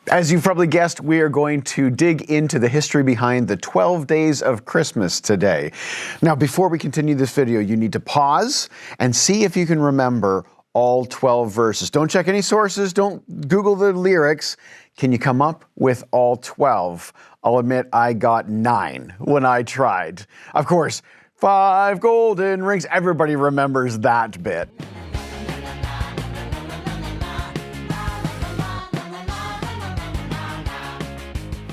As you've probably guessed, we are going to dig into the history behind the 12 days of Christmas today. Now, before we continue this video, you need to pause and see if you can remember all 12 verses. Don't check any sources, don't Google the lyrics. Can you come up with all 12? I'll admit I got 9 when I tried. Of course, 5 golden rings, everybody remembers that bit.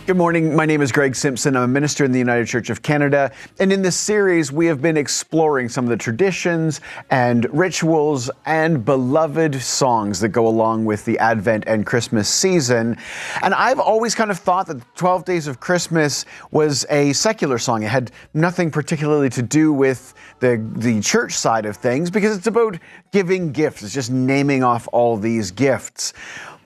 Good morning, my name is Greg Simpson. I'm a minister in the United Church of Canada, and in this series we have been exploring some of the traditions and rituals and beloved songs that go along with the Advent and Christmas season. And I've always kind of thought that 12 Days of Christmas was a secular song. It had nothing particularly to do with the church side of things because it's about giving gifts. It's just naming off all these gifts.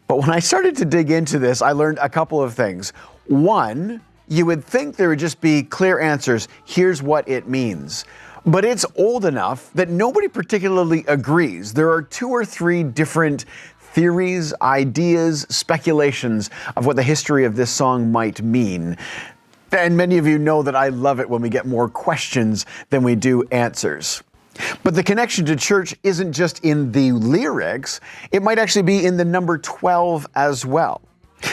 But when I started to dig into this, I learned a couple of things. One, you would think there would just be clear answers. Here's what it means. But it's old enough that nobody particularly agrees. There are 2 or 3 different theories, ideas, speculations of what the history of this song might mean. And many of you know that I love it when we get more questions than we do answers. But the connection to church isn't just in the lyrics, it might actually be in the number 12 as well.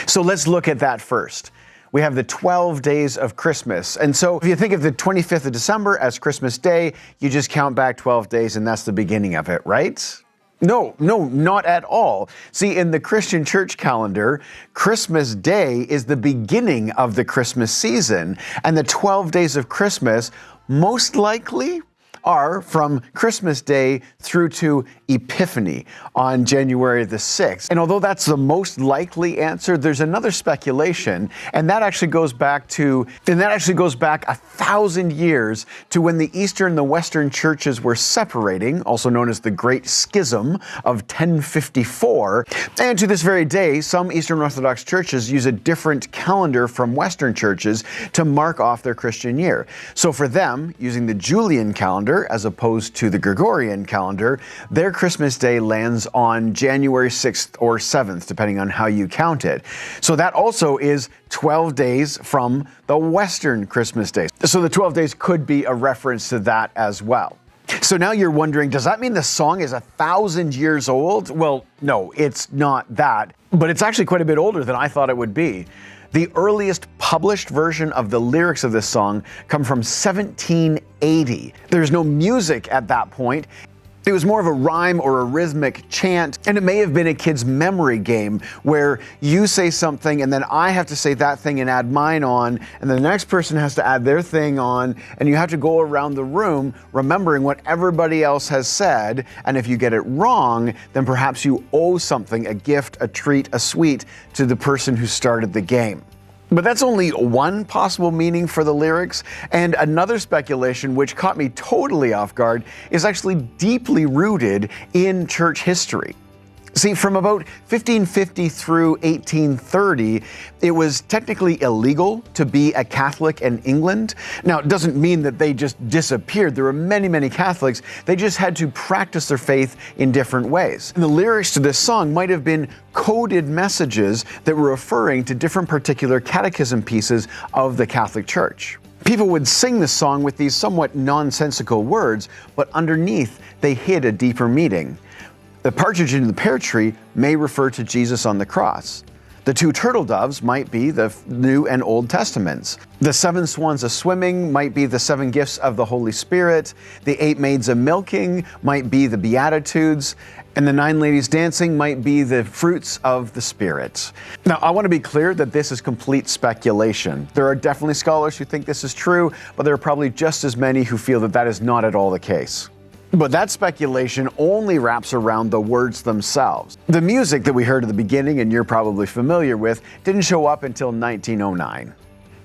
So let's look at that first. We have the 12 days of Christmas. And so if you think of the 25th of December as Christmas Day, you just count back 12 days and that's the beginning of it, right? No, not at all. See, in the Christian church calendar, Christmas Day is the beginning of the Christmas season, and the 12 days of Christmas most likely are from Christmas Day through to Epiphany on January the 6th. And although that's the most likely answer, there's another speculation, and that actually goes back 1,000 years to when the Eastern and the Western churches were separating, also known as the Great Schism of 1054. And to this very day, some Eastern Orthodox churches use a different calendar from Western churches to mark off their Christian year. So for them, using the Julian calendar as opposed to the Gregorian calendar, their Christmas Day lands on January 6th or 7th, depending on how you count it. So that also is 12 days from the Western Christmas Day. So the 12 days could be a reference to that as well. So now you're wondering, does that mean the song is 1,000 years old? Well, no, it's not that, but it's actually quite a bit older than I thought it would be. The earliest published version of the lyrics of this song come from 1780. There's no music at that point. It was more of a rhyme or a rhythmic chant, and it may have been a kid's memory game where you say something and then I have to say that thing and add mine on, and the next person has to add their thing on, and you have to go around the room remembering what everybody else has said, and if you get it wrong, then perhaps you owe something, a gift, a treat, a sweet, to the person who started the game. But that's only one possible meaning for the lyrics, and another speculation which caught me totally off guard is actually deeply rooted in church history. See, from about 1550 through 1830, it was technically illegal to be a Catholic in England. Now, it doesn't mean that they just disappeared. There were many, many Catholics. They just had to practice their faith in different ways. And the lyrics to this song might have been coded messages that were referring to different particular catechism pieces of the Catholic Church. People would sing the song with these somewhat nonsensical words, but underneath they hid a deeper meaning. The partridge in the pear tree may refer to Jesus on the cross. The 2 turtle doves might be the New and Old Testaments. The 7 swans a-swimming might be the 7 gifts of the Holy Spirit. The 8 maids a-milking might be the Beatitudes. And the 9 ladies dancing might be the fruits of the Spirit. Now, I want to be clear that this is complete speculation. There are definitely scholars who think this is true, but there are probably just as many who feel that that is not at all the case. But that speculation only wraps around the words themselves. The music that we heard at the beginning, and you're probably familiar with, didn't show up until 1909.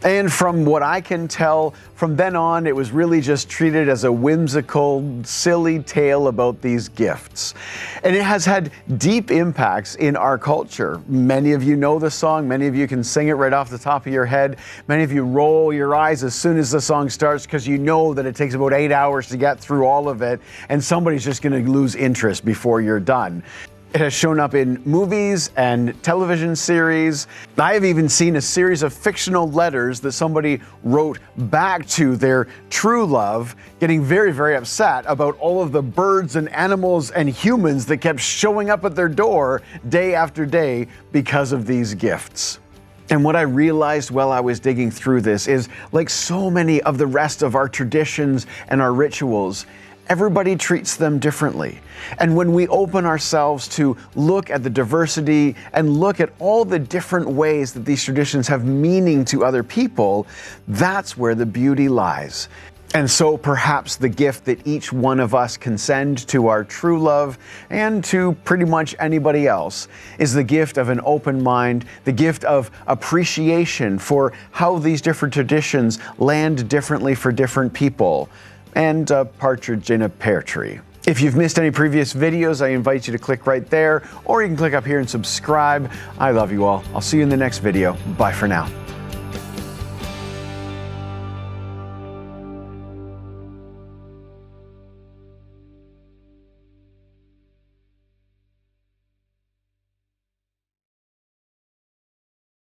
And from what I can tell, from then on, it was really just treated as a whimsical, silly tale about these gifts. And it has had deep impacts in our culture. Many of you know the song. Many of you can sing it right off the top of your head. Many of you roll your eyes as soon as the song starts because you know that it takes about 8 hours to get through all of it, and somebody's just going to lose interest before you're done. It has shown up in movies and television series. I have even seen a series of fictional letters that somebody wrote back to their true love, getting very, very upset about all of the birds and animals and humans that kept showing up at their door day after day because of these gifts. And what I realized while I was digging through this is, like so many of the rest of our traditions and our rituals, everybody treats them differently. And when we open ourselves to look at the diversity and look at all the different ways that these traditions have meaning to other people, that's where the beauty lies. And so perhaps the gift that each one of us can send to our true love and to pretty much anybody else is the gift of an open mind, the gift of appreciation for how these different traditions land differently for different people, and a partridge in a pear tree. If you've missed any previous videos, I invite you to click right there, or you can click up here and subscribe. I love you all. I'll see you in the next video. Bye for now.